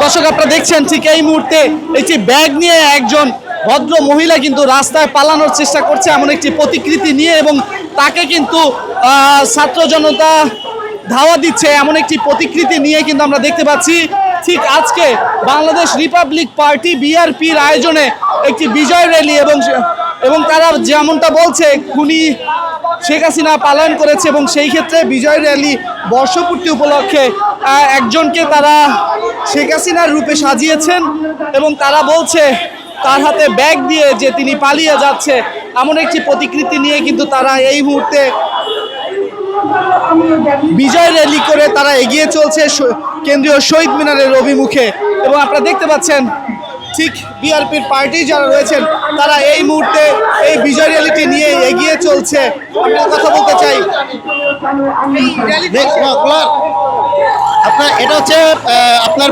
দর্শক আপনারা দেখছেন ঠিক এই মুহূর্তে একটি ব্যাগ নিয়ে একজন ভদ্র মহিলা কিন্তু রাস্তায় পালানোর চেষ্টা করছে এমন একটি প্রতিকৃতি নিয়ে, এবং তাকে কিন্তু ছাত্র জনতা ধাওয়া দিচ্ছে এমন একটি প্রতিকৃতি নিয়ে কিন্তু আমরা দেখতে পাচ্ছি। ঠিক আজকে বাংলাদেশ রিপাবলিক পার্টি বিআরপির আয়োজনে একটি বিজয় র্যালি, এবং তারা যেমনটা বলছে খুনি শেখ হাসিনা পালন করেছে, এবং সেই ক্ষেত্রে বিজয় র্যালি বর্ষপূর্তি উপলক্ষে একজনকে তারা শেখ হাসিনার রূপে সাজিয়েছেন, এবং তারা বলছে তার হাতে ব্যাগ দিয়ে যে তিনি পালিয়ে যাচ্ছে এমন একটি প্রতিকৃতি নিয়ে কিন্তু তারা এই মুহূর্তে বিজয় র্যালি করে তারা এগিয়ে চলছে কেন্দ্রীয় শহীদ মিনারের অভিমুখে। এবং আপনারা দেখতে পাচ্ছেন ঠিক বিআরপির পার্টি যারা রয়েছেন তারা এই মুহূর্তে এই বিজয় র্যালিটি নিয়ে এগিয়ে চলছে। আপনার কথা বলতে চাই, আপনার এটা হচ্ছে আপনার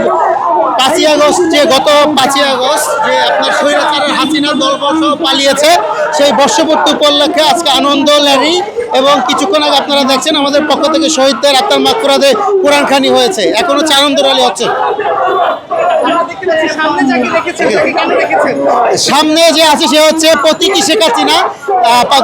5ই আগস্ট, যে গত 5ই আগস্ট যে আপনার স্বৈরাচারের হাসিনা দলবর্ষ পালিয়েছে সেই বর্ষপূর্তি উপলক্ষে আজকে আনন্দ র্যালি, এবং কিছুক্ষণ আগে আপনারা দেখছেন আমাদের পক্ষ থেকে শহীদদের আত্মার মাগফিরাতে কোরআনখানি হয়েছে। এখন হচ্ছে আনন্দ র্যালি হচ্ছে। সামনে যে আছে সে হচ্ছে প্রতীকী শেখ হাসিনা।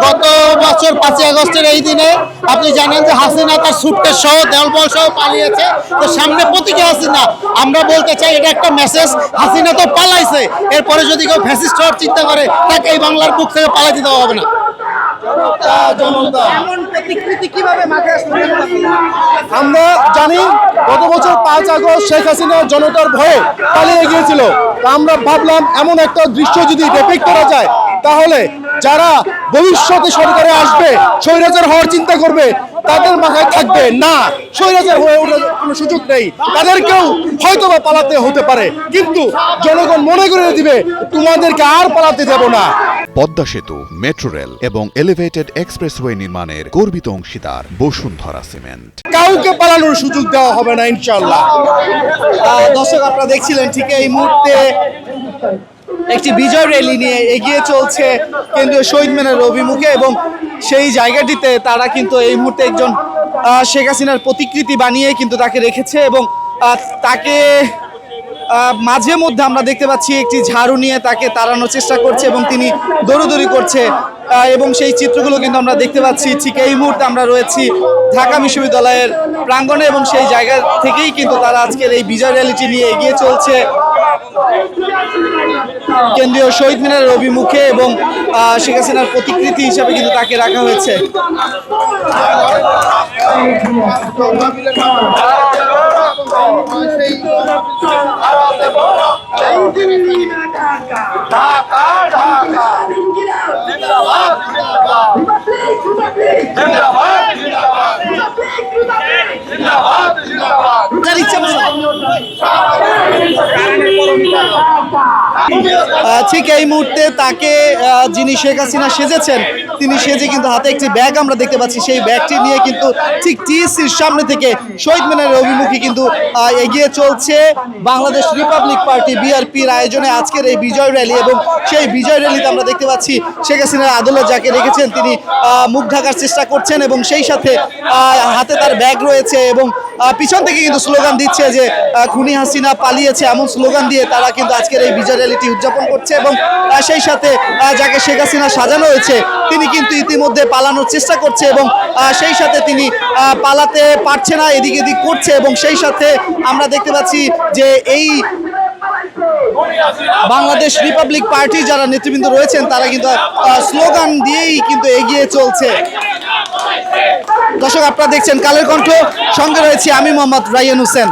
গত বছর 5ই আগস্টের এই দিনে আপনি জানেন যে হাসিনা তার সুটকেস সহ দলবল সহ পালিয়েছে, তো সামনে প্রতীকী হাসিনা। আমরা বলতে চাই এটা একটা মেসেজ, হাসিনা তো পালাইছে, এরপরে যদি কেউ ফ্যাসিস্ট হওয়ার চিন্তা করে তাকে এই বাংলার বুক থেকে পালাতে দেওয়া হবে না। আমরা জানি গত বছর 5 আগস্ট শেখ হাসিনা জনতার ভয়ে পালিয়ে গিয়েছিল। আমরা ভাবলাম এমন একটা দৃশ্য যদি ডিপিক্ট করা যায় তাহলে যারা ভবিষ্যতে সরকারে আসবে স্বৈরাচার হওয়ার চিন্তা করবে তাদের মাথায় থাকবে না স্বৈরাচার হয়ে ওঠার কোনো সুযোগ নেই, তাদেরকেও হয়তো বা পালাতে হতে পারে, কিন্তু জনগণ মনে করে দিবে তোমাদেরকে আর পালাতে দেব না। পদ্মা সেতু, মেট্রো রেল এবং এলিভেটেড এক্সপ্রেসওয়ে নির্মাণের গর্বিত অংশীদার বসুন্ধরা সিমেন্ট। কাউকে পালানোর সুযোগ দেওয়া হবে না ইনশাআল্লাহ। দর্শক আপনারা দেখছিলেন ঠিক এই মুহূর্তে একটি বিজয় র্যালি নিয়ে এগিয়ে চলছে কেন্দ্রীয় শহীদ মিনারের অভিমুখে, এবং সেই জায়গাটিতে তারা কিন্তু এই মুহূর্তে একজন শেখ হাসিনার প্রতিকৃতি বানিয়ে কিন্তু তাকে রেখেছে, এবং তাকে মাঝে মধ্যে আমরা দেখতে পাচ্ছি একটি ঝাড়ু নিয়ে তাকে তাড়ানোর চেষ্টা করছে এবং তিনি দৌড়দৌড়ি করছে, এবং সেই চিত্রগুলো কিন্তু আমরা দেখতে পাচ্ছি। ঠিক এই মুহূর্তে আমরা রয়েছি ঢাকা বিশ্ববিদ্যালয়ের প্রাঙ্গণে, এবং সেই জায়গা থেকেই কিন্তু তারা আজকের এই বিজয় র্যালিটি নিয়ে এগিয়ে চলছে কেন্দ্রীয় শহীদ মিনারের অভিমুখে, এবং শেখ হাসিনার প্রতিকৃতি হিসাবে কিন্তু তাকে রাখা হয়েছে। ঠিক এই মুহূর্তে তাকে যিনি শেখ হাসিনা সেজেছেন তিনি সেজে কিন্তু হাতে একটি ব্যাগ আমরা দেখতে পাচ্ছি, সেই ব্যাগটি নিয়ে কিন্তু ঠিক টিএসসির সামনে থেকে শহীদ মিনারের অভিমুখে কিন্তু এগিয়ে চলছে বাংলাদেশ রিপাবলিক পার্টি বিআরপির আয়োজনে আজকের এই বিজয় র্যালি, এবং সেই বিজয় র্যালিতে আমরা দেখতে পাচ্ছি শেখ হাসিনার আদালত যাকে রেখেছেন তিনি মুখ ঢাকার চেষ্টা করছেন, এবং সেই সাথে হাতে তার ব্যাগ রয়েছে, এবং পিছন থেকে কিন্তু স্লোগান দিচ্ছে যে খুনি হাসিনা পালিয়েছে এমন স্লোগান দিয়ে তারা কিন্তু আজকের এই বিজয় র্যালিটি উদযাপন করছে, এবং সেই সাথে যাকে শেখ হাসিনা সাজানো হয়েছে তিনি কিন্তু ইতিমধ্যে পালানোর চেষ্টা করছে, এবং সেই সাথে তিনি পালাতে পারছে না, এদিক এদিক করছে, এবং সেই সাথে আমরা দেখতে পাচ্ছি যে এই বাংলাদেশ রিপাবলিক পার্টি যারা নেতৃবৃন্দ রয়েছেন তারা কিন্তু স্লোগান দিয়েই কিন্তু এগিয়ে চলছে। দর্শক আপনারা দেখছেন কালের কণ্ঠ, সঙ্গে রয়েছে আমি মোহাম্মদ রায়হান হোসেন।